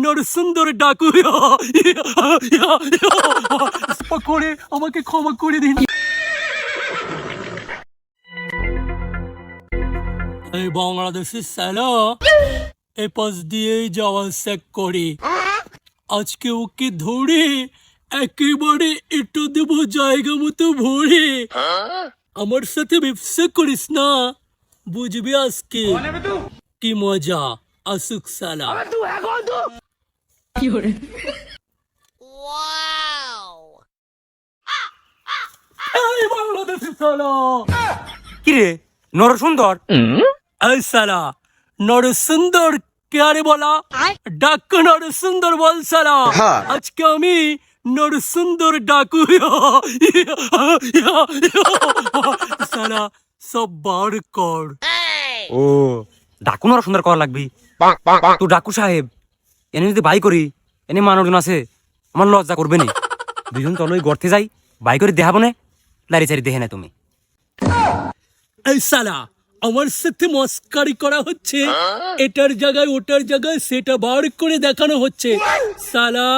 নরসুন্দর ডাকু করে আমাকে ক্ষমা করে দিন। এই বাংলাদেশের স্যালা এ পাশ দিয়েই যাওয়া শেখ করে, আজকে ওকে ধরে একেবারে এটা দেবো জায়গা মতো ভরে। আমার সাথে ব্যবসা করিস না, বুঝবি আজকে কি মজা। আসুক সালা। এই বাংলাদেশের সালা। কি রে নরসুন্দর? এই সালা নরসুন্দর কে আরে বলা, ডাকু নরসুন্দর বল সালা। আজকে আমি নরসুন্দর ডাকু সালা সব বার কর। ও ডাকু নরসুন্দর করা লাগবি তো ডাকু সাহেব। এনে যদি বাই করি এনে মানুষজন আছে, আমার লজ্জা করবে না। দুজন চলো ওই গর্তে যাই, বাই করে দেখাবো না, লারি চারি দেখে না তুমি। এই সালা আমার সাথে মস্কারি করা হচ্ছে, এটার জায়গায় ওটার জায়গায় সেটা বার করে দেখানো হচ্ছে। সালা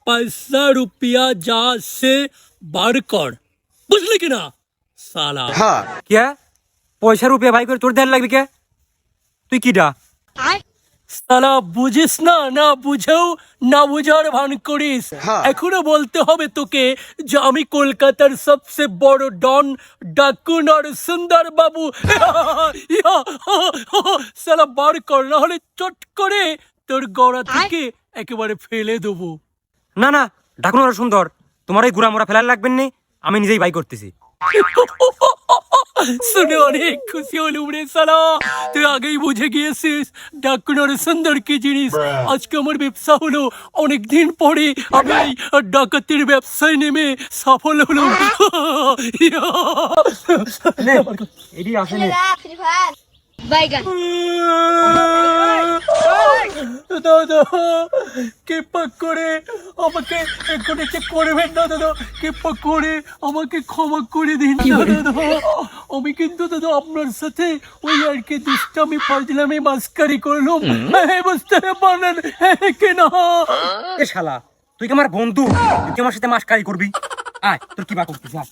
পয়সা রুপিয়া যা সে বার কর, বুঝলি কিনা সালা। কে পয়সা রুপিয়া বাই করে তোর দেখার লাগবে কে? তুই কিডা? সালা বুঝিস না, না বুঝেও না বুঝার ভান করিস। এখনো বলতে হবে তোকে যে আমি কলকাতার সবচেয়ে বড় ডন ডাকু নরসুন্দর বাবু। সালা বার কর, না হলে চট করে তোর গড়া থেকে একেবারে ফেলে দেবো। না না ডাকু নরসুন্দর, তোমার এই গুড়া মোড়া ফেলার লাগবেন নি, আমি নিজেই বাই করতেছি। শুনে অনেক খুশি হলুম রে সালা, তুই আগেই বুঝে গিয়েছিস ডাকু নরসুন্দর কি জিনিস। আজকে আমার ব্যবসা হলো, অনেকদিন পরে আমি এই ডাকাতির ব্যবসায় নেমে সফল হলাম। এটি আসেনি। দাদা কৃপা করে আমাকে এখনই করবেন না দাদা, কৃপা করে আমাকে ক্ষমা করে দিন দাদা। আমি কিন্তু দাদা আপনার সাথে ওই আর কি দুষ্টামি ফাজলামি মাস্কারি করলাম, বুঝতে পারেন কেনা। এ শালা তুই কি আমার বন্ধু? তুই কি আমার সাথে মাস্কারি করবি? আয় তোর কি বা করতেছিস?